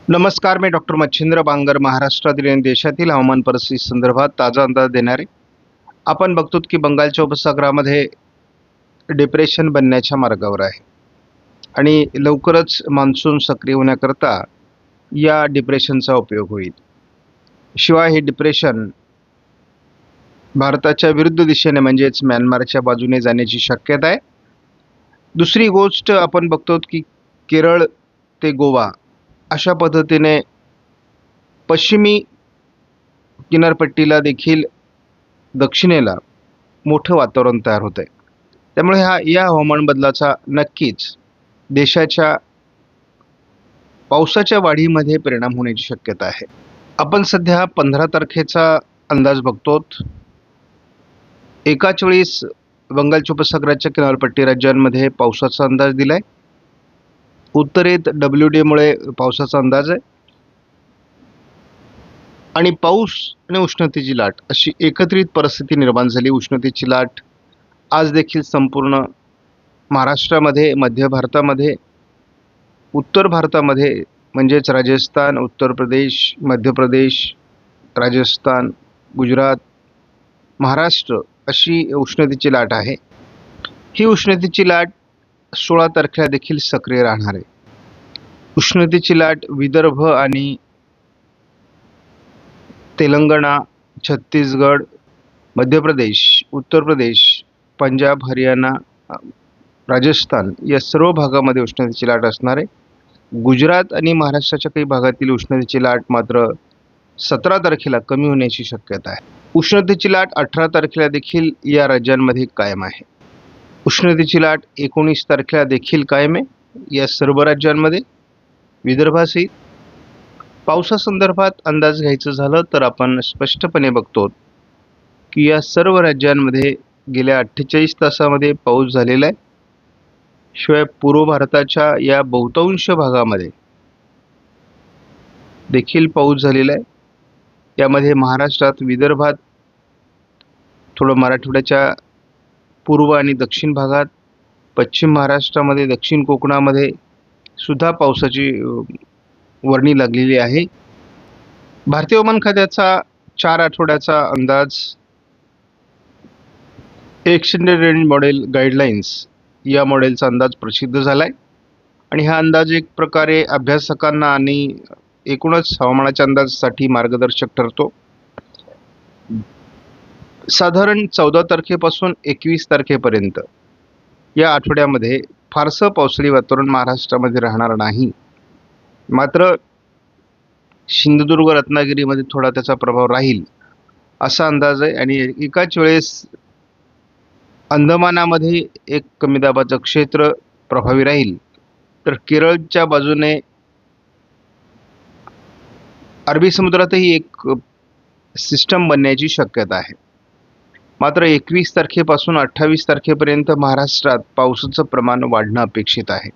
नमस्कार, मी डॉक्टर मच्छिंद्र बांगर महाराष्ट्रातील आणि देशातील हवामान परिस्थिती संदर्भात ताजा अंदाज देणारे. आपण बघतो की बंगालच्या उपसागरामध्ये डिप्रेशन बनण्याच्या मार्गावर आहे आणि लवकरच मान्सून सक्रिय होण्याकरता या डिप्रेशनचा उपयोग होईल. शिवाय हे डिप्रेशन भारताच्या विरुद्ध दिशेने म्हणजेच म्यानमारच्या बाजूने जाण्याची शक्यता आहे. दुसरी गोष्ट आपण बघतो की केरळ ते गोवा अशा पद्धतीने पश्चिमी किनारपट्टीला देखील दक्षिणेला मोठं वातावरण तयार होत आहे. त्यामुळे या हवामान बदलाचा नक्कीच देशाच्या पावसाच्या वाढीमध्ये परिणाम होण्याची शक्यता आहे. आपण सध्या 15 तारखेचा अंदाज बघतो. एकाच वेळेस बंगालच्या उपसागराच्या किनारपट्टी राज्यांमध्ये पावसाचा अंदाज दिलाय. उत्तरेत WD मुळे पावसाचा अंदाज आहे आणि पाऊस आणि उष्णतेची लाट अशी एकत्रित परिस्थिती निर्माण झाली. उष्णतेची लाट आज देखील संपूर्ण महाराष्ट्रामध्ये, मध्य भारतामध्ये, उत्तर भारतामध्ये म्हणजेच राजस्थान, उत्तर प्रदेश, मध्य प्रदेश, राजस्थान, गुजरात, महाराष्ट्र अशी उष्णतेची लाट आहे. ही उष्णतेची लाट 16 तारखेला देखील सक्रिय राहणार आहे. उष्णतेची लाट विदर्भ आणि तेलंगणा, छत्तीसगड, मध्य प्रदेश, उत्तर प्रदेश, पंजाब, हरियाणा, राजस्थान या सर्व भागामध्ये उष्णतेची लाट असणार आहे. गुजरात आणि महाराष्ट्राच्या काही भागातील उष्णतेची लाट मात्र 17 तारखेला कमी होण्याची शक्यता आहे. उष्णतेची लाट 18 तारखेला देखील या राज्यांमध्ये कायम आहे. उष्णतेची लाट 19 तारखेला देखील कायम आहे या सर्व राज्यांमध्ये विदर्भासहित. पावसासंदर्भात अंदाज घ्यायचं झालं तर आपण स्पष्टपणे बघतो की या सर्व राज्यांमध्ये गेल्या 48 तासामध्ये पाऊस झालेला आहे. शिवाय पूर्व भारताच्या या बहुतांश भागामध्ये देखील पाऊस झालेला आहे. यामध्ये महाराष्ट्रात, विदर्भात, थोडं मराठवाड्याच्या पूर्व आणि दक्षिण भागात, पश्चिम महाराष्ट्रामध्ये, दक्षिण कोकणामध्ये सुद्धा पावसाची वर्णी लागलेली आहे. भारतीय हवामान खात्याचा 4 आठवड्याचा अंदाज एक्सटेंडेड रेंज मॉडेल गाईडलाईन्स या मॉडेलचा अंदाज प्रसिद्ध झाला आहे आणि हा अंदाज एक प्रकारे अभ्यासकांना आणि एकूणच हवामानाच्या अंदाजासाठी मार्गदर्शक ठरतो. साधारण 14 तारखेपासून 21 तारखेपर्यंत या आठवड्यामध्ये फारसं पावसाळी वातावरण महाराष्ट्रामध्ये राहणार नाही. मात्र सिंधुदुर्ग, रत्नागिरीमध्ये थोडा त्याचा प्रभाव राहील असा अंदाज आहे आणि एकाच वेळेस अंदमानामध्ये एक कमी दाबाचं क्षेत्र प्रभावी राहील, तर केरळच्या बाजूने अरबी समुद्रातही एक सिस्टम बनण्याची शक्यता आहे. मात्र 21 तारखेपासून 28 तारखेपर्यंत महाराष्ट्रात पावसाचं प्रमाण वाढणं अपेक्षित आहे.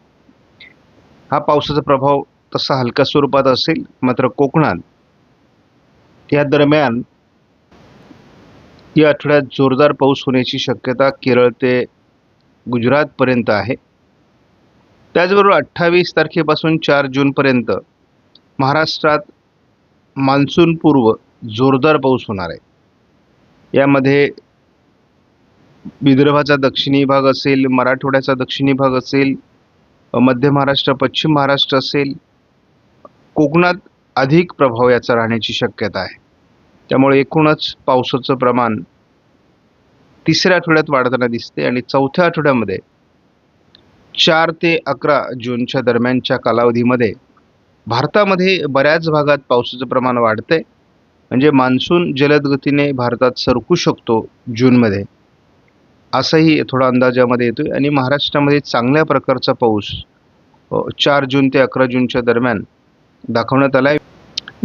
हा पावसाचा प्रभाव तसा हलक्या स्वरूपात असेल. मात्र कोकणात या दरम्यान या आठवड्यात जोरदार पाऊस होण्याची शक्यता केरळ ते गुजरातपर्यंत आहे. त्याचबरोबर 28 तारखेपासून 4 जूनपर्यंत महाराष्ट्रात मान्सून पूर्व जोरदार पाऊस होणार आहे. यामध्ये विदर्भाचा दक्षिणी भाग असेल, मराठवाड्याचा दक्षिणी भाग असेल, मध्य महाराष्ट्र, पश्चिम महाराष्ट्र असेल, कोकणात अधिक प्रभाव याचा राहण्याची शक्यता आहे. त्यामुळे एकूणच पावसाचं प्रमाण 3ऱ्या आठवड्यात वाढताना दिसते आणि 4थ्या आठवड्यामध्ये 4 ते 11 जूनच्या दरम्यानच्या कालावधीमध्ये भारतामध्ये बऱ्याच भागात पावसाचं प्रमाण वाढतंय. म्हणजे मान्सून जलद गतीने भारतात सरकू शकतो जूनमध्ये, असाही थोडा अंदाजामध्ये येतोय आणि महाराष्ट्रामध्ये चांगल्या प्रकारचा पाऊस 4 जून ते 11 जूनच्या दरम्यान दाखवण्यात आला आहे.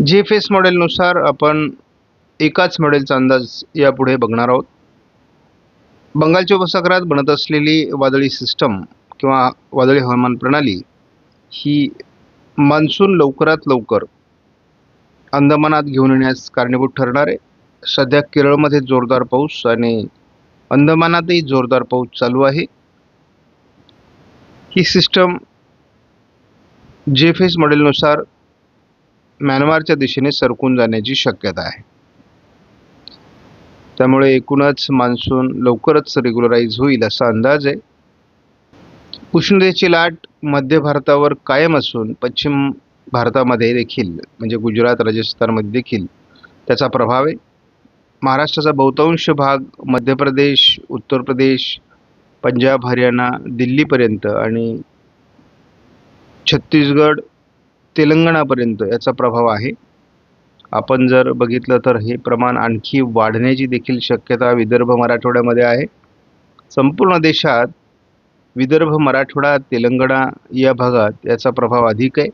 GFS मॉडेलनुसार आपण एकाच मॉडेलचा अंदाज यापुढे बघणार आहोत. बंगालच्या उपसागरात बनत असलेली वादळी सिस्टम किंवा वादळी हवामान प्रणाली ही मान्सून लवकरात लवकर अंदमानात घेऊन येण्यास कारणीभूत ठरणार आहे. सध्या केरळमध्ये जोरदार पाऊस आणि अंदमानातही जोरदार पाऊस चालू आहे. ही सिस्टम GFS मॉडेलनुसार म्यानमारच्या दिशेने सरकून जाण्याची शक्यता आहे. त्यामुळे एकूणच मान्सून लवकरच रेग्युलराइज होईल असा अंदाज आहे. उष्णतेची लाट मध्य भारतावर कायम असून पश्चिम भारतामध्ये देखील म्हणजे गुजरात राजस्थानमध्ये देखील त्याचा प्रभाव आहे. महाराष्ट्राचा बहुतांश भाग मध्य प्रदेश, उत्तर प्रदेश, पंजाब, हरियाणा, दिल्लीपर्यंत आणि छत्तीसगड, तेलंगणापर्यंत याचा प्रभाव आहे. आपण जर बघितलं तर हे प्रमाण आणखी वाढण्याची देखील शक्यता विदर्भ मराठवाड्यामध्ये आहे. संपूर्ण देशात विदर्भ, मराठवाडा, तेलंगणा या भागात याचा प्रभाव अधिक आहे.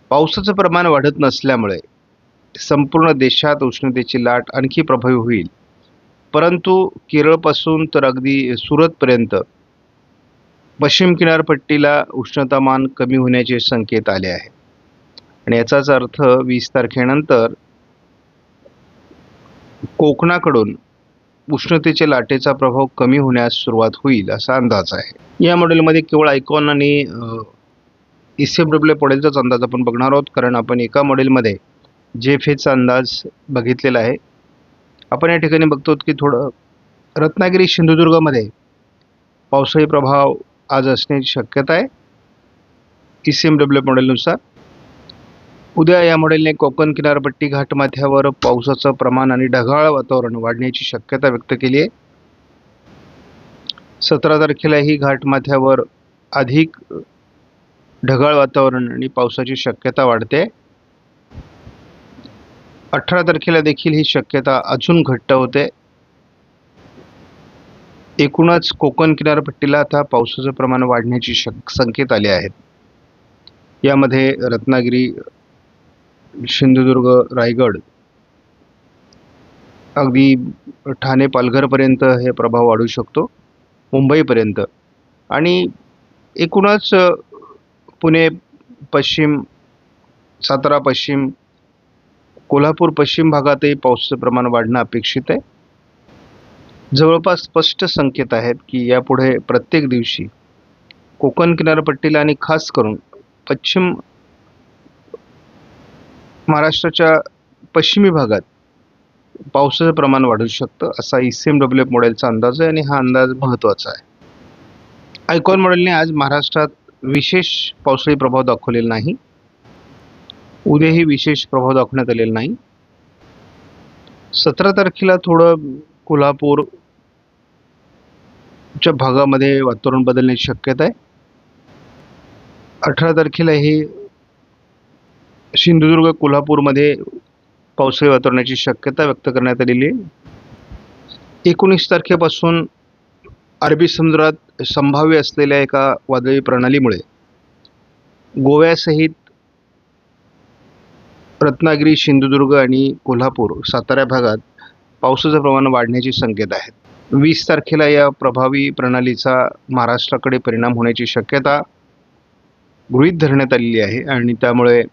पावसाचं प्रमाण वाढत नसल्यामुळे संपूर्ण देशात उष्णतेची लाट आणखी प्रभावी होईल. परंतु केरळपासून तर अगदी सुरतपर्यंत पश्चिम किनारपट्टीला उष्णतामान कमी होण्याचे संकेत आले आहेत आणि याचाच अर्थ 20 तारखेनंतर कोकणाकडून उष्णतेच्या लाटेचा प्रभाव कमी होण्यास सुरुवात होईल असा अंदाज आहे. या मॉडेलमध्ये केवळ आयकॉन आणि ECMWF मॉडेलचाच अंदाज आपण बघणार आहोत, कारण आपण एका मॉडेलमध्ये JFEचा अंदाज बघितलेला आहे. आपण या ठिकाणी बघतो की थोडं रत्नागिरी, सिंधुदुर्गमध्ये पावसाळी प्रभाव आज असण्याची शक्यता आहे ECMWF मॉडेलनुसार. उद्या या मॉडेलने कोकण किनारपट्टी घाटमाथ्यावर पावसाचं प्रमाण आणि ढगाळ वातावरण वाढण्याची शक्यता व्यक्त केली आहे. 17 तारखेलाही घाटमाथ्यावर अधिक ढगाळ वातावरण आणि पावसाची शक्यता वाढते. 18 तारखेला देखील ही शक्यता अजून घट्ट होते. एकूणच कोकण किनारपट्टीला आता पावसाचं प्रमाण वाढण्याची संकेत आले आहेत. यामध्ये रत्नागिरी, सिंधुदुर्ग, रायगड, अगदी ठाणे, पालघरपर्यंत हे प्रभाव वाढू शकतो, मुंबईपर्यंत. आणि एकूणच पुणे पश्चिम, सातारा पश्चिम, कोल्हापूर पश्चिम भागातही पावसाचं प्रमाण वाढणं अपेक्षित आहे. जवळपास स्पष्ट संकेत आहेत की यापुढे प्रत्येक दिवशी कोकण किनारपट्टीला आणि खास करून पश्चिम महाराष्ट्राच्या पश्चिमी भागात पावसाचं प्रमाण वाढू शकतं असा ECMWF मॉडेलचा अंदाज आहे आणि हा अंदाज महत्त्वाचा आहे. आयकॉन मॉडेलने आज महाराष्ट्रात विशेष पावसाळी प्रभाव दाखवलेला नाही. उद्याही विशेष प्रभाव दाखवण्यात आलेला नाही. 17 तारखेला थोडं कोल्हापूरच्या भागामध्ये वातावरण बदलण्याची शक्यता आहे. 18 तारखेला ही सिंधुदुर्ग, कोल्हापूरमध्ये पावसाळी वातावरणाची शक्यता व्यक्त करण्यात आलेली आहे. 19 तारखेपासून अरबी समुद्रात संभाव्य असलेल्या एका वादळी प्रणालीमुळे गोव्यासहित रत्नागिरी, सिंधुदुर्ग आणि कोल्हापूर, सातारा भागात पावसाचं प्रमाण वाढण्याची संकेत आहेत. 20 तारखेला या प्रभावी प्रणालीचा महाराष्ट्राकडे परिणाम होण्याची शक्यता गृहीत धरण्यात आलेली आहे आणि त्यामुळे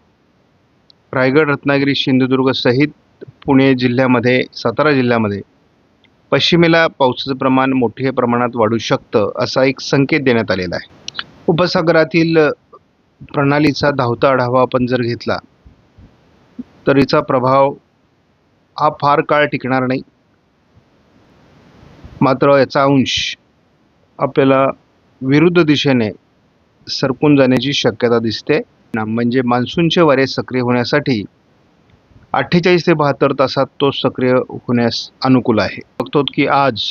रायगड, रत्नागिरी, सिंधुदुर्ग सहित पुणे जिल्ह्यामध्ये, सातारा जिल्ह्यामध्ये पश्चिमेला पावसाचं प्रमाण मोठ्या प्रमाणात वाढू शकतं असा एक संकेत देण्यात आलेला आहे. उपसागरातील प्रणालीचा धावता आढावा आपण जर घेतला तर याचा प्रभाव हा फार काळ टिकणार नाही. मात्र याचा अंश आपल्याला विरुद्ध दिशेने सरकून जाण्याची शक्यता दिसते. म्हणजे मान्सूनचे वारे सक्रिय होण्यासाठी 48 ते 72 तासात तो सक्रिय होण्यास अनुकूल आहे. बघतो की आज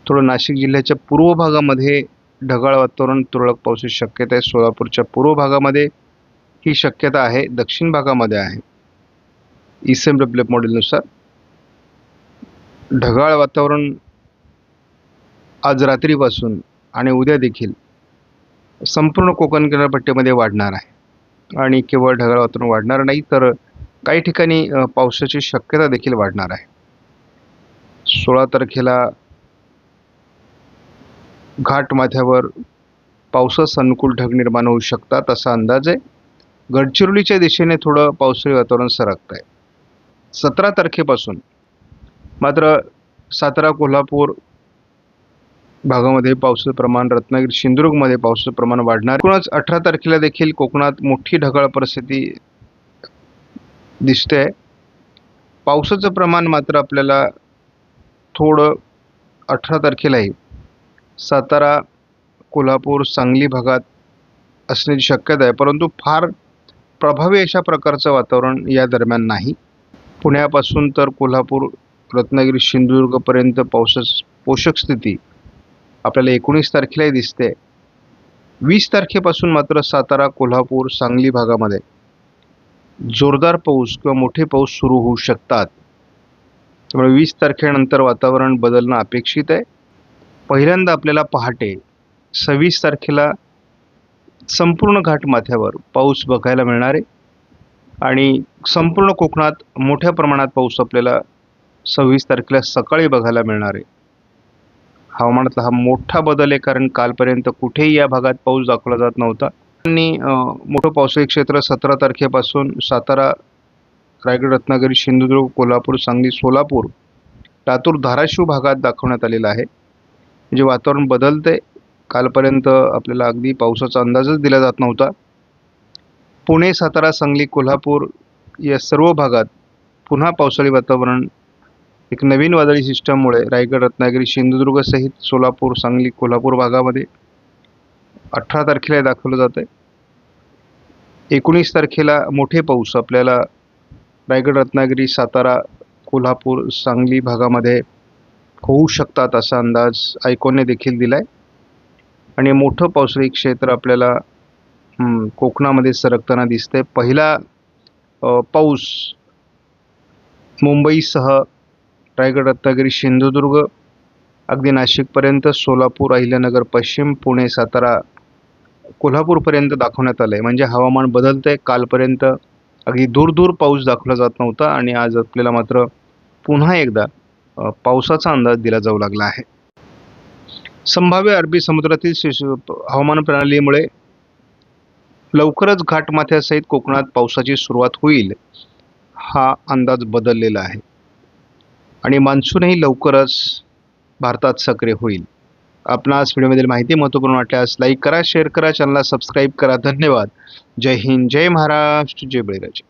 थोडं नाशिक जिल्ह्याच्या पूर्व भागामध्ये ढगाळ वातावरण, तुरळक पावसाची शक्यता आहे. सोलापूरच्या पूर्व भागामध्ये ही शक्यता आहे. दक्षिण भागामध्ये आहे. ECMWF मॉडेलनुसार ढगाळ वातावरण आज रात्रीपासून आणि उद्या देखील संपूर्ण कोकण किनारपट्टीमध्ये वाढणार आहे आणि केवळ ढगाळ वातावरण वाढणार नाही तर काही ठिकाणी पावसाची शक्यता देखील वाढणार आहे. 16 तारखेला घाटमाथ्यावर पावसास अनुकूल ढग निर्माण होऊ शकतात असा अंदाज आहे. गडचिरोलीच्या दिशेने थोडं पावसाळी वातावरण सरकत आहे. 17 तारखेपासून मात्र सातारा, कोल्हापूर भागामध्ये पावसाचं प्रमाण, रत्नागिरी, सिंधुदुर्गमध्ये पावसाचं प्रमाण वाढणार. एकूणच 18 तारखेला देखील कोकणात मोठी ढगाळ परिस्थिती दिसते. पावसाचं प्रमाण मात्र आपल्याला थोडं 18 तारखेलाही सातारा, कोल्हापूर, सांगली भागात असण्याची शक्यता आहे, परंतु फार प्रभावी अशा प्रकारचं वातावरण या दरम्यान नाही. पुण्यापासून तर कोल्हापूर, रत्नागिरी, सिंधुदुर्गपर्यंत पोषक स्थिती आपल्याला 19 तारखेलाही दिसते. 20 तारखेपासून मात्र सातारा, कोल्हापूर, सांगली भागामध्ये जोरदार पाऊस किंवा मोठे पाऊस सुरू होऊ शकतात. त्यामुळे 20 तारखेनंतर वातावरण बदलणं अपेक्षित आहे. पहिल्यांदा आपल्याला पहाटे 26 तारखेला संपूर्ण घाटमाथ्यावर पाऊस बघायला मिळणार आहे आणि संपूर्ण कोकणात मोठ्या प्रमाणात पाऊस आपल्याला 26 तारखेला सकाळी बघायला मिळणार आहे. हवामानातला हा मोठा बदल आहे, कारण कालपर्यंत कुठेही या भागात पाऊस दाखवला जात नव्हता. आणि मोठं पावसाळी क्षेत्र 17 तारखेपासून सातारा, रायगड, रत्नागिरी, सिंधुदुर्ग, कोल्हापूर, सांगली, सोलापूर, लातूर, धाराशिव भागात दाखवण्यात आलेलं आहे. म्हणजे वातावरण बदलतंय. कालपर्यंत आपल्याला अगदी पावसाचा अंदाजच दिला जात नव्हता. पुणे, सातारा, सांगली, कोल्हापूर या सर्व भागात पुन्हा पावसाळी वातावरण एक नवीन वादळी सिस्टममुळे रायगड, रत्नागिरी, सिंधुदुर्ग सहित सोलापूर, सांगली, कोल्हापूर भागामध्ये 18 तारखेला दाखवलं जात आहे. 19 तारखेला मोठे पाऊस आपल्याला रायगड, रत्नागिरी, सातारा, कोल्हापूर, सांगली भागामध्ये होऊ शकतात असा अंदाज आयकॉनने देखील दिलाय. आणि मोठं पावसाळी क्षेत्र आपल्याला कोकणामध्ये सरकताना दिसतंय. पहिला पाऊस मुंबईसह रायगड, रत्नागिरी, सिंधुदुर्ग अगदी नाशिकपर्यंत, सोलापूर, अहिल्यानगर पश्चिम, पुणे, सातारा, कोल्हापूरपर्यंत दाखवण्यात आलं आहे. म्हणजे हवामान बदलतंय. कालपर्यंत अगदी दूर दूर पाऊस दाखवला जात नव्हता आणि आज आपल्याला मात्र पुन्हा एकदा पावसाचा अंदाज दिला जाऊ लागला आहे. संभाव्य अरबी समुद्रातील हवामान प्रणालीमुळे लवकरच घाटमाथ्यासहित कोकणात पावसाची सुरुवात होईल हा अंदाज बदललेला आहे आणि मान्सूनही लवकरच भारतात सक्रिय होईल. आपणास व्हिडिओमधील माहिती महत्त्वपूर्ण वाटल्यास लाईक करा, शेअर करा, चॅनलला सबस्क्राईब करा. धन्यवाद. जय हिंद, जय महाराष्ट्र, जय बळीराजा.